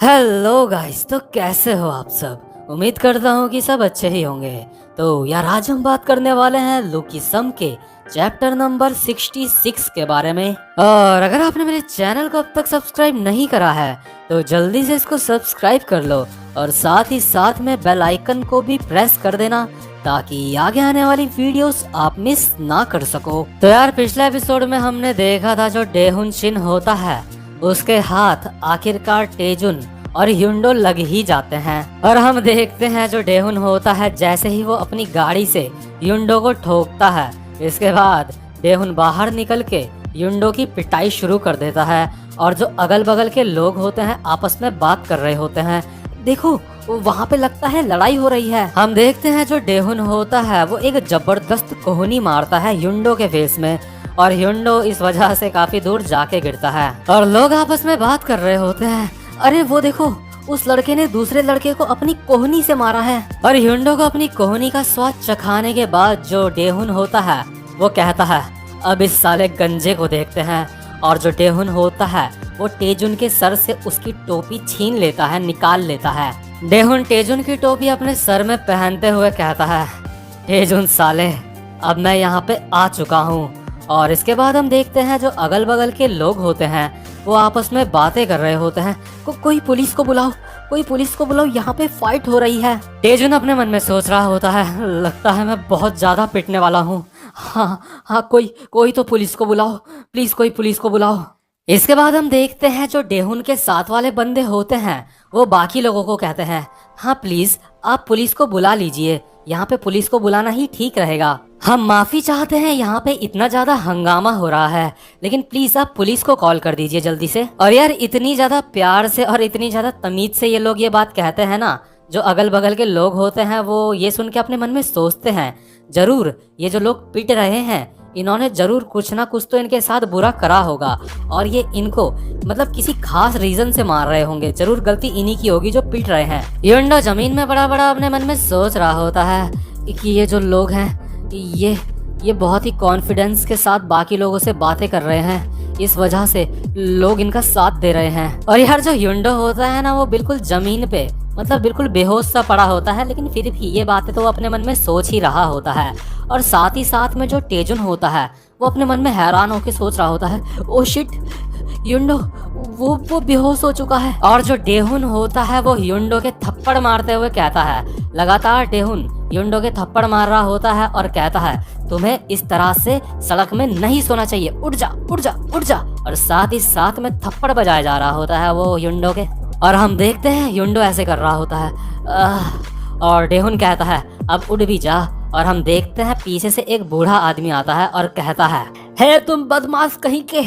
Hello guys, तो कैसे हो आप सब। उम्मीद करता हूँ कि सब अच्छे ही होंगे। तो यार आज हम बात करने वाले हैं लुकी सम के चैप्टर नंबर 66 के बारे में। और अगर आपने मेरे चैनल को अब तक सब्सक्राइब नहीं करा है तो जल्दी से इसको सब्सक्राइब कर लो और साथ ही साथ में बेल आइकन को भी प्रेस कर देना ताकि आगे आने वाली वीडियोस आप मिस ना कर सको। तो यार पिछले एपिसोड में हमने देखा था जो डेहुन शिन होता है उसके हाथ आखिरकार टेजुन और ह्युंडो लग ही जाते हैं। और हम देखते हैं जो डेहुन होता है जैसे ही वो अपनी गाड़ी से ह्युंडो को ठोकता है, इसके बाद डेहुन बाहर निकल के ह्युंडो की पिटाई शुरू कर देता है। और जो अगल बगल के लोग होते हैं आपस में बात कर रहे होते हैं। देखो वहाँ पे लगता है लड़ाई हो रही है। हम देखते हैं जो डेहुन होता है वो एक जबरदस्त कोहनी मारता है ह्युंडो के फेस में और ह्युंडो इस वजह से काफी दूर जाके गिरता है। और लोग आपस में बात कर रहे होते हैं, अरे वो देखो उस लड़के ने दूसरे लड़के को अपनी कोहनी से मारा है। और ह्युंडो को अपनी कोहनी का स्वाद चखाने के बाद जो डेहुन होता है वो कहता है अब इस साले गंजे को देखते हैं। और जो डेहुन होता है वो टेजुन के सर से उसकी टोपी छीन लेता है, निकाल लेता है। डेहुन टेजुन की टोपी अपने सर में पहनते हुए कहता है टेजुन साले अब मैं यहाँ पे आ चुका हूँ। और इसके बाद हम देखते हैं जो अगल बगल के लोग होते हैं वो आपस में बातें कर रहे होते हैं। कोई पुलिस को बुलाओ, कोई पुलिस को बुलाओ, यहाँ पे फाइट हो रही है। टेजुन अपने मन में सोच रहा होता है लगता है मैं बहुत ज्यादा पिटने वाला हूँ। हाँ कोई तो पुलिस को बुलाओ, प्लीज कोई पुलिस को बुलाओ। इसके बाद हम देखते हैं जो डेहुन के साथ वाले बंदे होते हैं वो बाकी लोगों को कहते हैं हाँ प्लीज आप पुलिस को बुला लीजिए, यहाँ पे पुलिस को बुलाना ही ठीक रहेगा। हम माफी चाहते हैं यहाँ पे इतना ज्यादा हंगामा हो रहा है, लेकिन प्लीज आप पुलिस को कॉल कर दीजिए जल्दी से। और यार इतनी ज्यादा प्यार से और इतनी ज्यादा तमीज से ये लोग ये बात कहते हैं ना, जो अगल बगल के लोग होते हैं वो ये सुन के अपने मन में सोचते हैं जरूर ये जो लोग पिट रहे हैं इन्होंने जरूर कुछ ना कुछ तो इनके साथ बुरा करा होगा और ये इनको मतलब किसी खास रीजन से मार रहे होंगे, जरूर गलती इन्हीं की होगी जो पिट रहे हैं। ह्युंडो जमीन में बड़ा बड़ा अपने मन में सोच रहा होता है कि ये जो लोग हैं ये बहुत ही कॉन्फिडेंस के साथ बाकी लोगों से बातें कर रहे हैं, इस वजह से लोग इनका साथ दे रहे हैं। और यार जो ह्युंडो होता है ना वो बिल्कुल जमीन पे मतलब बिल्कुल बेहोश सा पड़ा होता है, लेकिन फिर भी ये बातें तो वो अपने मन में सोच ही रहा होता है। और साथ ही साथ में जो टेजुन होता है वो अपने मन में हैरान होकर सोच रहा होता है ओ शिट ह्युंडो वो बेहोश हो चुका है। और जो डेहुन होता है वो ह्युंडो के थप्पड़ मारते हुए कहता है, लगातार डेहुन ह्युंडो के थप्पड़ मार रहा होता है और कहता है तुम्हें इस तरह से सड़क में नहीं सोना चाहिए, उठ जा उठ जा उठ जा। और साथ ही साथ में थप्पड़ बजाया जा रहा होता है वो ह्युंडो के। और हम देखते हैं ह्युंडो ऐसे कर रहा होता है और डेहुन कहता है अब उठ भी जा। और हम देखते हैं पीछे से एक बूढ़ा आदमी आता है और कहता है हे तुम बदमाश कहीं के,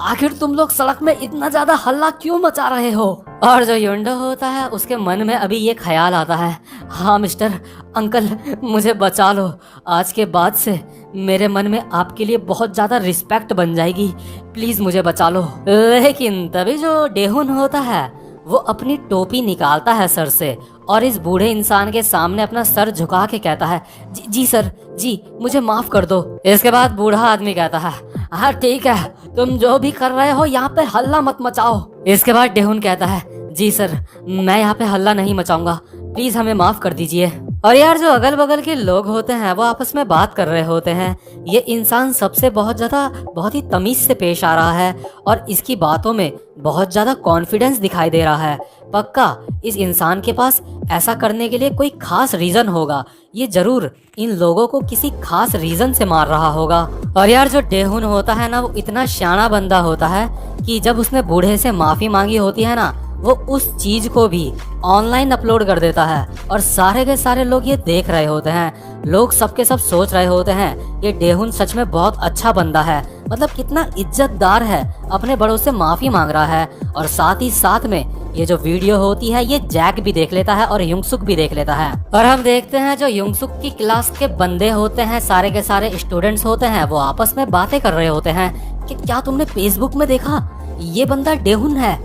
आखिर तुम लोग सड़क में इतना ज्यादा हल्ला क्यों मचा रहे हो। और जो ह्युंडो होता है उसके मन में अभी ये ख्याल आता है हाँ मिस्टर अंकल मुझे बचा लो, आज के बाद से मेरे मन में आपके लिए बहुत ज्यादा रिस्पेक्ट बन जाएगी, प्लीज मुझे बचा लो। लेकिन तभी जो डेहुन होता है वो अपनी टोपी निकालता है सर से और इस बूढ़े इंसान के सामने अपना सर झुका के कहता है जी सर जी मुझे माफ कर दो। इसके बाद बूढ़ा आदमी कहता है हाँ ठीक है तुम जो भी कर रहे हो यहाँ पे हल्ला मत मचाओ। इसके बाद डेहुन कहता है जी सर मैं यहाँ पे हल्ला नहीं मचाऊंगा, प्लीज हमें माफ कर दीजिए। और यार जो अगल बगल के लोग होते हैं वो आपस में बात कर रहे होते हैं, ये इंसान सबसे बहुत ही तमीज से पेश आ रहा है और इसकी बातों में बहुत ज्यादा कॉन्फिडेंस दिखाई दे रहा है। पक्का इस इंसान के पास ऐसा करने के लिए कोई खास रीजन होगा, ये जरूर इन लोगों को किसी खास रीजन से मार रहा होगा। और यार जो डेहुन होता है ना वो इतना शाना बंदा होता है कि जब उसने बूढ़े से माफी मांगी होती है ना वो उस चीज को भी ऑनलाइन अपलोड कर देता है और सारे के सारे लोग ये देख रहे होते हैं। लोग सबके सब सोच रहे होते हैं ये डेहुन सच में बहुत अच्छा बंदा है, मतलब कितना इज्जतदार है, अपने बड़ों से माफी मांग रहा है। और साथ ही साथ में ये जो वीडियो होती है ये जैक भी देख लेता है और युंगसुक भी देख लेता है। और हम देखते हैं जो युंगसुक की क्लास के बंदे होते हैं, सारे के सारे स्टूडेंट्स होते हैं, वो आपस में बातें कर रहे होते हैं कि क्या तुमने फेसबुक में देखा ये बंदा डेहुन है,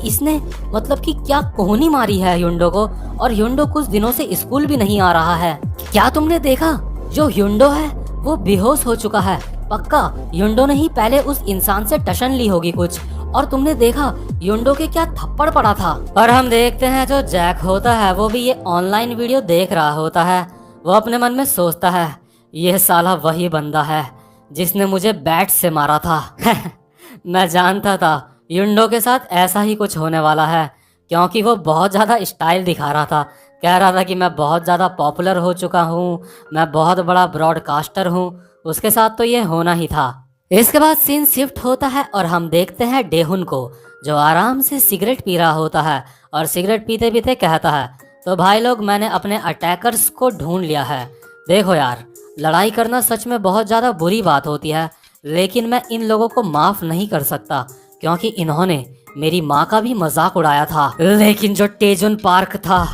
इसने मतलब कि क्या कोहनी मारी है ह्युंडो को और ह्युंडो कुछ दिनों से स्कूल भी नहीं आ रहा है। क्या तुमने देखा जो ह्युंडो है वो बेहोश हो चुका है, पक्का ह्युंडो ने ही पहले उस इंसान से टशन ली होगी कुछ और तुमने देखा युंडो के क्या थप्पड़ पड़ा था। और हम देखते हैं जो जैक होता है वो भी ये ऑनलाइन वीडियो देख रहा होता है। वो अपने मन में सोचता है ये साला वही बंदा है जिसने मुझे बैट से मारा था। मैं जानता था युंडो के साथ ऐसा ही कुछ होने वाला है, क्योंकि वो बहुत ज़्यादा स्टाइल दिखा रहा था। कह रहा था कि मैं बहुत ज़्यादा पॉपुलर हो चुका हूँ, मैं बहुत बड़ा ब्रॉडकास्टर हूँ। उसके साथ तो ये होना ही था। इसके बाद सीन शिफ्ट होता है और हम देखते हैं डेहुन को, जो आराम से सिगरेट पी रहा होता है और सिगरेट पीते पीते कहता है तो भाई लोग, मैंने अपने अटैकर्स को ढूंढ लिया है। देखो यार, लड़ाई करना सच में बहुत ज़्यादा बुरी बात होती है, लेकिन मैं इन लोगों को माफ़ नहीं कर सकता क्योंकि इन्होंने मेरी माँ का भी मजाक उड़ाया था। लेकिन जो टेजुन पार्क था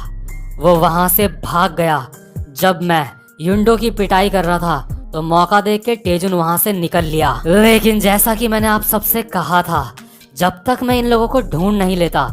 वो वहाँ से भाग गया। जब मैं युंडो की पिटाई कर रहा था तो मौका देख के टेजुन वहाँ से निकल लिया। लेकिन जैसा कि मैंने आप सबसे कहा था, जब तक मैं इन लोगों को ढूंढ नहीं लेता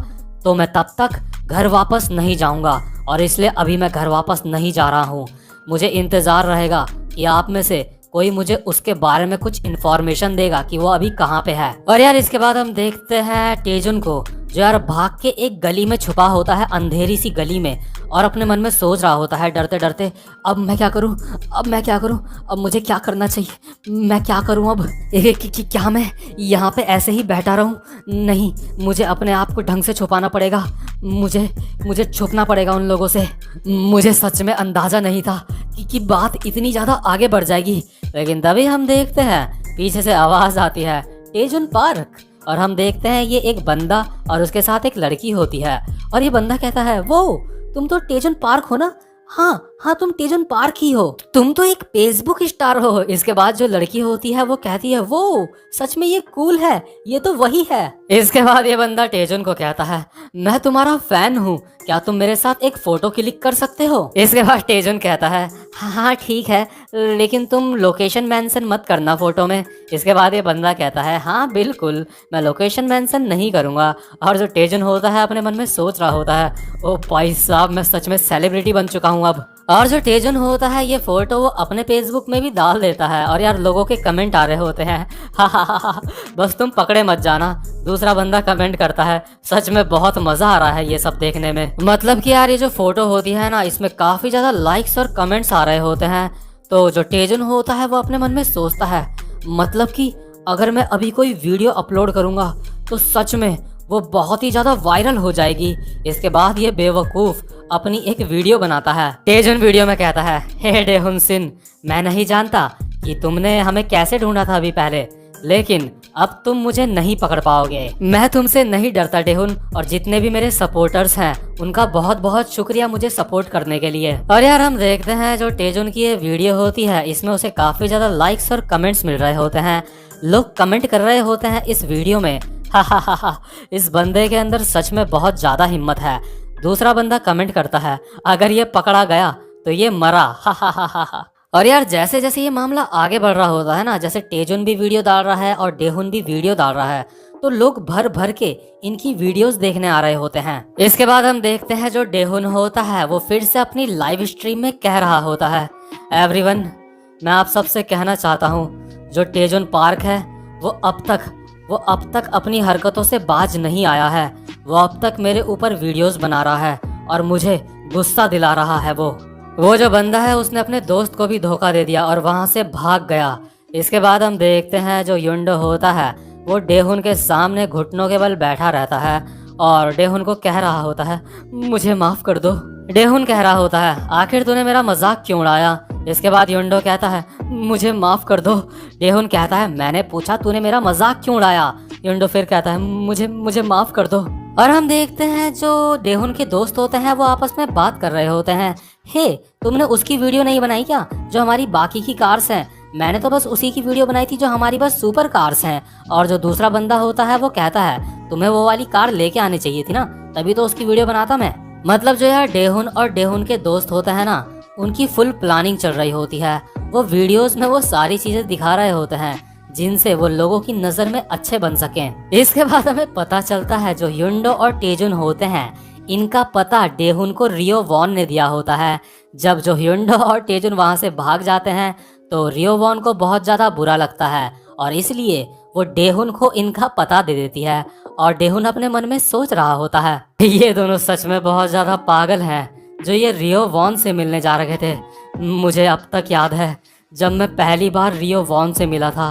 तो मैं तब तक घर वापस नहीं जाऊंगा, और इसलिए अभी मैं घर वापस नहीं जा रहा हूँ। मुझे इंतज़ार रहेगा कि आप में से कोई मुझे उसके बारे में कुछ इन्फॉर्मेशन देगा कि वो अभी कहाँ पे है। और यार इसके बाद हम देखते हैं टेजुन को, जो यार भाग के एक गली में छुपा होता है, अंधेरी सी गली में, और अपने मन में सोच रहा होता है डरते डरते, अब मैं क्या करूं, अब मैं क्या करूं, अब मुझे क्या करना चाहिए, मैं क्या करूं अब, क्या मैं यहाँ पे ऐसे ही बैठा रहूं? नहीं, मुझे अपने आप को ढंग से छुपाना पड़ेगा, मुझे छुपना पड़ेगा उन लोगों से। मुझे सच में अंदाजा नहीं था कि बात इतनी ज़्यादा आगे बढ़ जाएगी। लेकिन तभी हम देखते हैं पीछे से आवाज़ आती है टेजुन पार्क, और हम देखते हैं ये एक बंदा और उसके साथ एक लड़की होती है। और ये बंदा कहता है वो तुम तो टेजुन पार्क हो ना? हाँ हाँ, तुम टेजुन पार्क ही हो, तुम तो एक फेसबुक स्टार हो। इसके बाद जो लड़की होती है वो कहती है वो सच में ये कूल है, ये तो वही है। इसके बाद ये बंदा टेजुन को कहता है मैं तुम्हारा फैन हूँ, क्या तुम मेरे साथ एक फोटो क्लिक कर सकते हो? इसके बाद टेजुन कहता है हाँ ठीक है, लेकिन तुम लोकेशन मेंशन मत करना फोटो में। इसके बाद ये बंदा कहता है हाँ बिल्कुल, मैं लोकेशन मेंशन नहीं करूँगा। और जो टेजुन होता है अपने मन में सोच रहा होता है ओ भाई साहब, मैं सच में सेलिब्रिटी बन चुका हूँ अब। और जो टेजुन होता है ये फोटो वो अपने फेसबुक में भी डाल देता है, और यार लोगों के कमेंट आ रहे होते हैं हा, बस तुम पकड़े मत जाना। दूसरा बंदा कमेंट करता है सच में बहुत मजा आ रहा है ये सब देखने में। मतलब कि यार ये जो फोटो होती है ना, इसमें काफी ज्यादा लाइक्स और कमेंट्स आ रहे होते हैं। तो जो टेजुन होता है वो अपने मन में सोचता है मतलब कि अगर मैं अभी कोई वीडियो अपलोड करूंगा तो सच में वो बहुत ही ज्यादा वायरल हो जाएगी। इसके बाद ये बेवकूफ अपनी एक वीडियो बनाता है। टेजुन वीडियो में कहता है हे डेहुन सिन, मैं नहीं जानता कि तुमने हमें कैसे ढूंढा था अभी पहले, लेकिन अब तुम मुझे नहीं पकड़ पाओगे। मैं तुमसे नहीं डरता डेहुन, और जितने भी मेरे सपोर्टर्स हैं उनका बहुत बहुत शुक्रिया मुझे सपोर्ट करने के लिए। और यार हम देखते हैं जो टेजुन की ये वीडियो होती है इसमें उसे काफी ज्यादा लाइक्स और कमेंट्स मिल रहे होते हैं। लोग कमेंट कर रहे होते हैं इस वीडियो में हा, इस बंदे के अंदर सच में बहुत ज्यादा हिम्मत है। दूसरा बंदा कमेंट करता है अगर ये पकड़ा गया तो ये मरा हा। और यार जैसे जैसे ये मामला आगे बढ़ रहा होता है ना, जैसे टेजुन भी वीडियो डाल रहा है और डेहुन भी वीडियो डाल रहा है, तो लोग भर भर के इनकी वीडियोस देखने आ रहे होते हैं। इसके बाद हम देखते हैं जो डेहुन होता है वो फिर से अपनी लाइव स्ट्रीम में कह रहा होता है एवरीवन, मैं आप सबसे कहना चाहता हूँ जो टेजुन पार्क है वो अब तक अपनी हरकतों से बाज नहीं आया है। वो अब तक मेरे ऊपर वीडियोस बना रहा है और मुझे गुस्सा दिला रहा है। वो जो बंदा है उसने अपने दोस्त को भी धोखा दे दिया और वहाँ से भाग गया। इसके बाद हम देखते हैं जो युंडो होता है वो डेहुन के सामने घुटनों के बल बैठा रहता है और डेहुन को कह रहा होता है मुझे माफ कर दो। डेहुन कह रहा होता है आखिर तूने मेरा मजाक क्यों उड़ाया? इसके बाद युंडो कहता है मुझे माफ कर दो। डेहुन कहता है मैंने पूछा तूने मेरा मजाक क्यों उड़ाया? युंडो फिर कहता है मुझे माफ कर दो। और हम देखते हैं जो डेहुन के दोस्त होते हैं वो आपस में बात कर रहे होते हैं हे तुमने उसकी वीडियो नहीं बनाई क्या जो हमारी बाकी की कार्स हैं? मैंने तो बस उसी की वीडियो बनाई थी जो हमारी बस सुपर कार्स हैं। और जो दूसरा बंदा होता है वो कहता है तुम्हें वो वाली कार लेके आनी चाहिए थी ना, तभी तो उसकी वीडियो बनाता मैं। मतलब जो यार डेहुन और डेहुन के दोस्त होते हैं ना, उनकी फुल प्लानिंग चल रही होती है। वो वीडियोस में वो सारी चीजें दिखा रहे होते हैं जिनसे वो लोगों की नजर में अच्छे बन सकें। इसके बाद हमें पता चलता है जो युंडो और टेजुन होते हैं इनका पता डेहुन को रियो वॉन ने दिया होता है। जब जो युंडो और टेजुन वहां से भाग जाते हैं तो रियो वॉन को बहुत ज्यादा बुरा लगता है और इसलिए वो डेहुन को इनका पता दे देती है और डेहुन अपने मन में सोच रहा होता है ये दोनों सच में बहुत ज्यादा पागल हैं जो ये रियो वॉन से मिलने जा रहे थे। मुझे अब तक याद है जब मैं पहली बार रियो वॉन से मिला था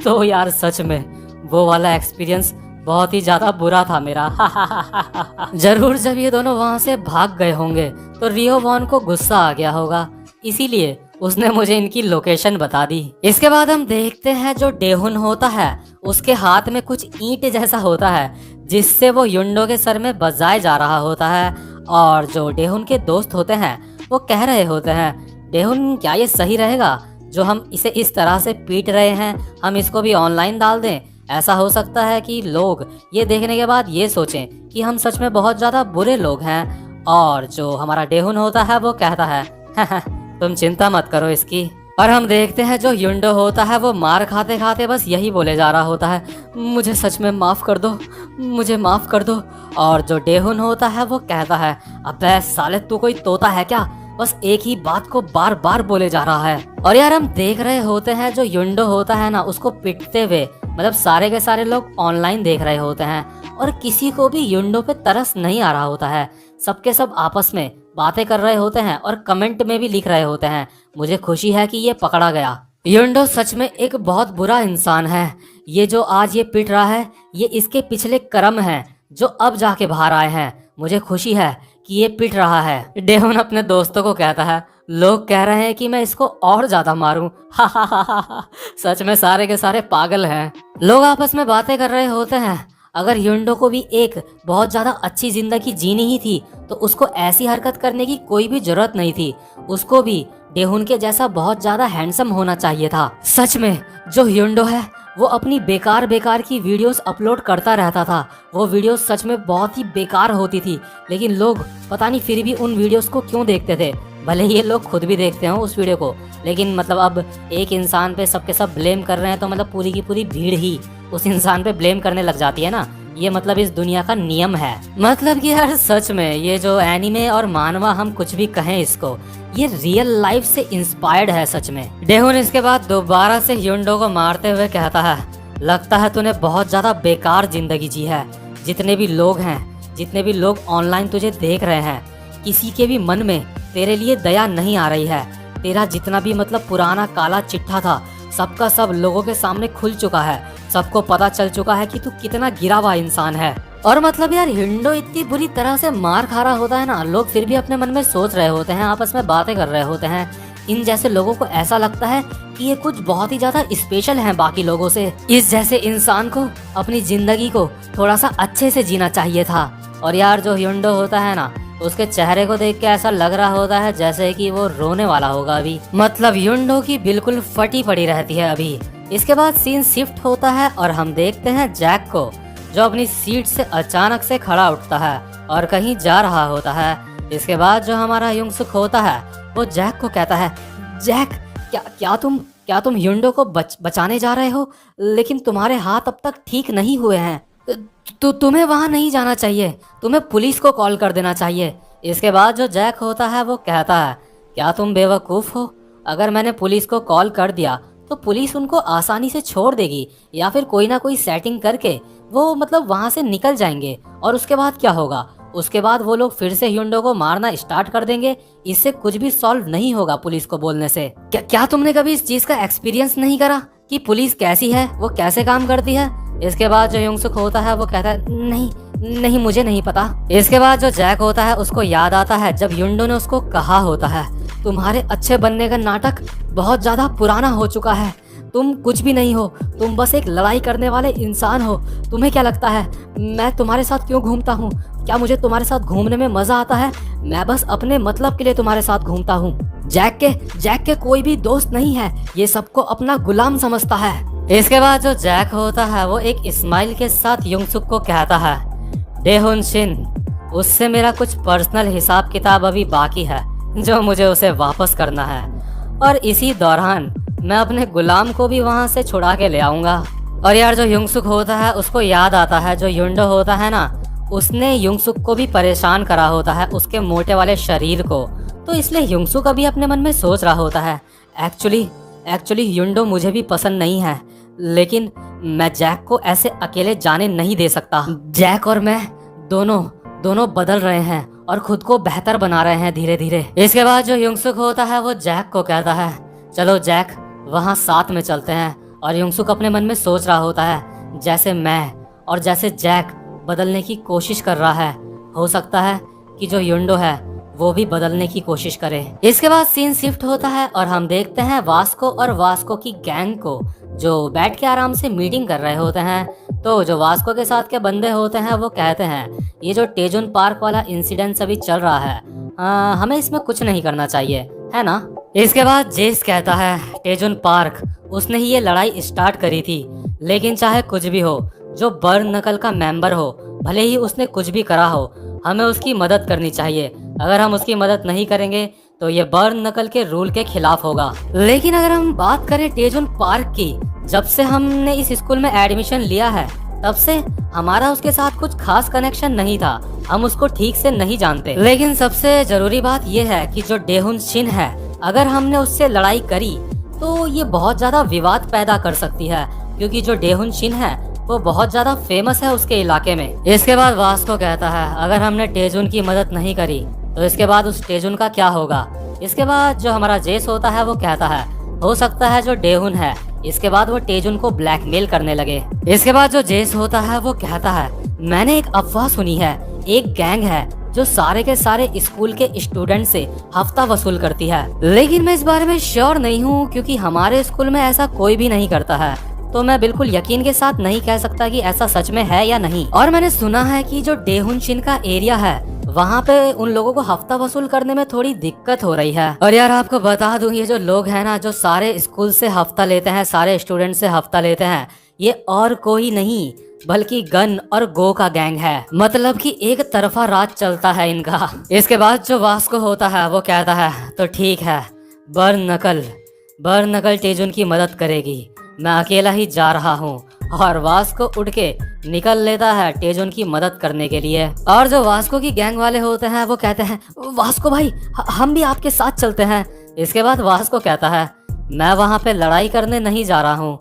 तो यार सच में वो वाला एक्सपीरियंस बहुत ही ज्यादा बुरा था मेरा। जरूर जब ये दोनों वहां से भाग गए होंगे तो रियो वॉन को गुस्सा आ गया होगा, इसीलिए उसने मुझे इनकी लोकेशन बता दी। इसके बाद हम देखते हैं जो डेहुन होता है उसके हाथ में कुछ ईंट जैसा होता है जिससे वो युंडो के सर में बजाए जा रहा होता है। और जो डेहुन के दोस्त होते हैं वो कह रहे होते हैं डेहुन क्या ये सही रहेगा जो हम इसे इस तरह से पीट रहे हैं, हम इसको भी ऑनलाइन डाल दें। ऐसा हो सकता है कि लोग ये देखने के बाद ये सोचें कि हम सच में बहुत ज्यादा बुरे लोग हैं। और जो हमारा डेहुन होता है वो कहता है तुम चिंता मत करो इसकी। और हम देखते हैं जो युंडो होता है वो मार खाते खाते बस यही बोले जा रहा होता है मुझे सच में माफ कर दो, मुझे माफ कर दो। और जो डेहुन होता है वो कहता है अबे साले तू कोई तोता है क्या, बस एक ही बात को बार बार बोले जा रहा है। और यार हम देख रहे होते हैं जो युंडो होता है ना उसको पिटते हुए, मतलब सारे के सारे लोग ऑनलाइन देख रहे होते हैं और किसी को भी युंडो पे तरस नहीं आ रहा होता है। सबके सब आपस में बातें कर रहे होते हैं और कमेंट में भी लिख रहे होते हैं मुझे खुशी है कि ये पकड़ा गया। युंडो सच में एक बहुत बुरा इंसान है, ये जो आज ये पिट रहा है ये इसके पिछले कर्म हैं जो अब जाके बाहर आए हैं। मुझे खुशी है कि ये पिट रहा है। डेहुन अपने दोस्तों को कहता है लोग कह रहे हैं कि मैं इसको और ज्यादा मारूं। सच में सारे के सारे पागल हैं। लोग आपस में बातें कर रहे होते हैं अगर युंडो को भी एक बहुत ज्यादा अच्छी जिंदगी जीनी ही थी तो उसको ऐसी हरकत करने की कोई भी जरूरत नहीं थी। उसको भी डेहुन के जैसा बहुत ज्यादा हैंडसम होना चाहिए था। सच में जो युंडो है वो अपनी बेकार बेकार की वीडियोस अपलोड करता रहता था। वो वीडियोस सच में बहुत ही बेकार होती थी लेकिन लोग पता नहीं फिर भी उन वीडियोस को क्यों देखते थे। भले ये लोग खुद भी देखते हो उस वीडियो को, लेकिन मतलब अब एक इंसान पे सबके सब ब्लेम कर रहे हैं तो मतलब पूरी की पूरी भीड़ ही उस इंसान पे ब्लेम करने लग जाती है ना। ये मतलब इस दुनिया का नियम है। मतलब कि यार सच में ये जो एनिमे और मानवा हम कुछ भी कहें इसको, ये रियल लाइफ से इंस्पायर्ड है सच में। डेहुन इसके बाद दोबारा से युंडो को मारते हुए कहता है लगता है तूने बहुत ज्यादा बेकार जिंदगी जी है। जितने भी लोग हैं, जितने भी लोग ऑनलाइन तुझे देख रहे हैं, किसी के भी मन में तेरे लिए दया नहीं आ रही है। तेरा जितना भी मतलब पुराना काला चिट्ठा था सबका सब लोगों के सामने खुल चुका है। सबको पता चल चुका है कि तू कितना गिरा हुआ इंसान है। और मतलब यार युंडो इतनी बुरी तरह से मार खा रहा होता है ना, लोग फिर भी अपने मन में सोच रहे होते हैं, आपस में बातें कर रहे होते हैं। इन जैसे लोगों को ऐसा लगता है कि ये कुछ बहुत ही ज्यादा स्पेशल है बाकी लोगों से। इस जैसे इंसान को अपनी जिंदगी को थोड़ा सा अच्छे से जीना चाहिए था। और यार जो युंडो होता है ना उसके चेहरे को देख के ऐसा लग रहा होता है जैसे कि वो रोने वाला होगा अभी। मतलब युंडो की बिल्कुल फटी पड़ी रहती है अभी। इसके बाद सीन शिफ्ट होता है और हम देखते हैं जैक को जो अपनी सीट से अचानक से खड़ा उठता है और कहीं जा रहा होता है। इसके बाद जो हमारा युंगसुक होता है वो जैक को कहता है जैक क्या तुम युंडो को बचाने जा रहे हो, लेकिन तुम्हारे हाथ अब तक ठीक नहीं हुए हैं। तुम्हें वहां नहीं जाना चाहिए, तुम्हें पुलिस को कॉल कर देना चाहिए। इसके बाद जो जैक होता है वो कहता है क्या तुम बेवकूफ़ हो, अगर मैंने पुलिस को कॉल कर दिया तो पुलिस उनको आसानी से छोड़ देगी या फिर कोई ना कोई सेटिंग करके वो मतलब वहां से निकल जाएंगे। और उसके बाद क्या होगा, उसके बाद वो लोग फिर से युंडो को मारना स्टार्ट कर देंगे। इससे कुछ भी सॉल्व नहीं होगा पुलिस को बोलने से। क्या तुमने कभी इस चीज का एक्सपीरियंस नहीं करा कि पुलिस कैसी है, वो कैसे काम करती है? इसके बाद जो युंगसुक होता है वो कहता है नहीं मुझे नहीं पता। इसके बाद जो जैक होता है उसको याद आता है जब युंडो ने उसको कहा होता है तुम्हारे अच्छे बनने का नाटक बहुत ज्यादा पुराना हो चुका है, तुम कुछ भी नहीं हो, तुम बस एक लड़ाई करने वाले इंसान हो। तुम्हें क्या लगता है मैं तुम्हारे साथ क्यों घूमता हूँ? क्या मुझे तुम्हारे साथ घूमने में मजा आता है? मैं बस अपने मतलब के लिए तुम्हारे साथ घूमता हूँ। जैक के कोई भी दोस्त नहीं है, ये सबको अपना गुलाम समझता है। इसके बाद जो जैक होता है वो एक स्माइल के साथ युंगसुक को कहता है डेहुन शिन, उससे मेरा कुछ पर्सनल हिसाब किताब अभी बाकी है जो मुझे उसे वापस करना है, और इसी दौरान मैं अपने गुलाम को भी वहां से छुड़ा के ले आऊंगा। और यार जो युंगसुक होता है उसको याद आता है जो युंडो होता है ना उसने युंगसुक को भी परेशान करा होता है उसके मोटे वाले शरीर को। तो इसलिए युंगसुक अभी अपने मन में सोच रहा होता है एक्चुअली युंडो मुझे भी पसंद नहीं है, लेकिन मैं जैक को ऐसे अकेले जाने नहीं दे सकता। जैक और मैं दोनों दोनों बदल रहे हैं और खुद को बेहतर बना रहे हैं धीरे धीरे। इसके बाद जो युंगसुक होता है वो जैक को कहता है, चलो जैक वहाँ साथ में चलते हैं। और युंगसुक अपने मन में सोच रहा होता है, जैसे मैं और जैसे जैक बदलने की कोशिश कर रहा है, हो सकता है कि जो युंडो है वो भी बदलने की कोशिश करे। इसके बाद सीन शिफ्ट होता है और हम देखते हैं वास्को और वास्को की गैंग को, जो बैठ के आराम से मीटिंग कर रहे होते हैं। तो जो वास्को के साथ के बंदे होते हैं वो कहते हैं, ये जो टेजुन पार्क वाला इंसिडेंट अभी चल रहा है, हमें इसमें कुछ नहीं करना चाहिए, है ना। इसके बाद जेस कहता है, टेजुन पार्क उसने ही ये लड़ाई स्टार्ट करी थी, लेकिन चाहे कुछ भी हो, जो बर्न नकल का मेंबर हो, भले ही उसने कुछ भी करा हो, हमें उसकी मदद करनी चाहिए। अगर हम उसकी मदद नहीं करेंगे तो ये बर्न नकल के रूल के खिलाफ होगा। लेकिन अगर हम बात करें टेजुन पार्क की, जब से हमने इस स्कूल में एडमिशन लिया है तब से हमारा उसके साथ कुछ खास कनेक्शन नहीं था, हम उसको ठीक से नहीं जानते। लेकिन सबसे जरूरी बात यह है कि जो डेहुन शिन है, अगर हमने उससे लड़ाई करी तो ये बहुत ज्यादा विवाद पैदा कर सकती है, क्योंकि जो डेहुन शिन है वो बहुत ज्यादा फेमस है उसके इलाके में। इसके बाद वास्को कहता है, अगर हमने टेजुन की मदद नहीं करी तो इसके बाद उस टेजुन का क्या होगा। इसके बाद जो हमारा जेस होता है वो कहता है, हो सकता है जो डेहुन है इसके बाद वो टेजुन को ब्लैकमेल करने लगे। इसके बाद जो जेस होता है वो कहता है, मैंने एक अफवाह सुनी है, एक गैंग है जो सारे के सारे स्कूल के स्टूडेंट से हफ्ता वसूल करती है, लेकिन मैं इस बारे में श्योर नहीं हूँ क्योंकि हमारे स्कूल में ऐसा कोई भी नहीं करता है, तो मैं बिल्कुल यकीन के साथ नहीं कह सकता कि ऐसा सच में है या नहीं। और मैंने सुना है कि जो डेहुन शिन का एरिया है वहाँ पे उन लोगों को हफ्ता वसूल करने में थोड़ी दिक्कत हो रही है। और यार आपको बता दूं, ये जो लोग हैं ना, जो सारे स्कूल से हफ्ता लेते हैं, सारे स्टूडेंट से हफ्ता लेते हैं, ये और कोई नहीं बल्कि गन और गो का गैंग है। मतलब कि एक तरफा राज चलता है इनका। इसके बाद जो वास्को होता है वो कहता है, तो ठीक है, बर्न नकल टेजुन की मदद करेगी, मैं अकेला ही जा रहा हूँ। और वास्को उठ के निकल लेता है टेजुन की मदद करने के लिए। और जो वास्को की गैंग वाले होते हैं वो कहते हैं, वास्को भाई हम भी आपके साथ चलते हैं। इसके बाद वास्को कहता है, मैं वहाँ पे लड़ाई करने नहीं जा रहा हूँ,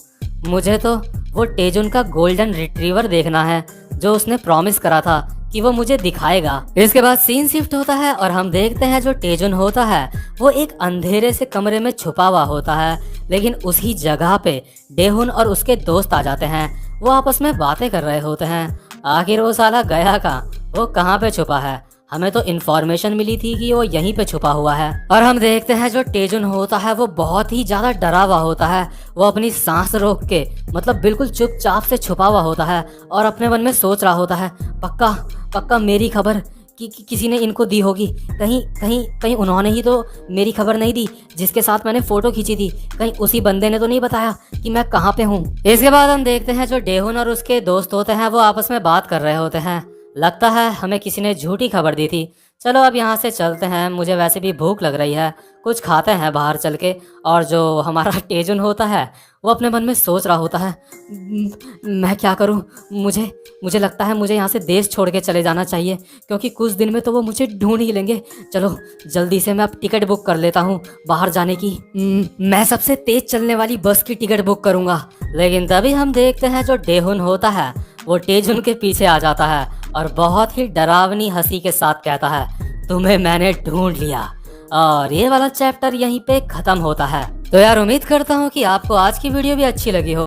मुझे तो वो टेजुन का गोल्डन रिट्रीवर देखना है जो उसने प्रॉमिस करा था कि वो मुझे दिखाएगा। इसके बाद सीन शिफ्ट होता है और हम देखते हैं जो टेजुन होता है वो एक अंधेरे से कमरे में छुपा हुआ होता है, लेकिन उसी जगह पे डेहुन और उसके दोस्त आ जाते हैं। वो आपस में बातें कर रहे होते हैं, आखिर वो साला गया कहाँ, वो कहाँ पे छुपा है, हमें तो इन्फॉर्मेशन मिली थी कि वो यहीं पे छुपा हुआ है। और हम देखते हैं जो टेजुन होता है वो बहुत ही ज्यादा डरा हुआ होता है, वो अपनी सांस रोक के मतलब बिल्कुल चुपचाप से छुपा हुआ होता है और अपने मन में सोच रहा होता है, पक्का मेरी खबर किसी ने इनको दी होगी, कहीं उन्होंने ही तो मेरी खबर नहीं दी जिसके साथ मैंने फोटो खींची थी, कहीं उसी बंदे ने तो नहीं बताया कि मैं कहाँ पे हूँ। इसके बाद हम देखते हैं जो डेहुन और उसके दोस्त होते हैं वो आपस में बात कर रहे होते हैं, लगता है हमें किसी ने झूठी खबर दी थी, चलो अब यहाँ से चलते हैं, मुझे वैसे भी भूख लग रही है, कुछ खाते हैं बाहर चल के। और जो हमारा टेजुन होता है वो अपने मन में सोच रहा होता है, मैं क्या करूँ, मुझे लगता है मुझे यहाँ से देश छोड़ के चले जाना चाहिए, क्योंकि कुछ दिन में तो वो मुझे ढूंढ ही लेंगे। चलो जल्दी से मैं अब टिकट बुक कर लेता हूँ बाहर जाने की, मैं सबसे तेज चलने वाली बस की टिकट बुक करूँगा। लेकिन तभी हम देखते हैं जो डेहुन होता है वो टेजुन के पीछे आ जाता है और बहुत ही डरावनी हंसी के साथ कहता है, तुम्हें मैंने ढूंढ लिया। और ये वाला चैप्टर यहीं पे खत्म होता है। तो यार उम्मीद करता हूँ कि आपको आज की वीडियो भी अच्छी लगी हो।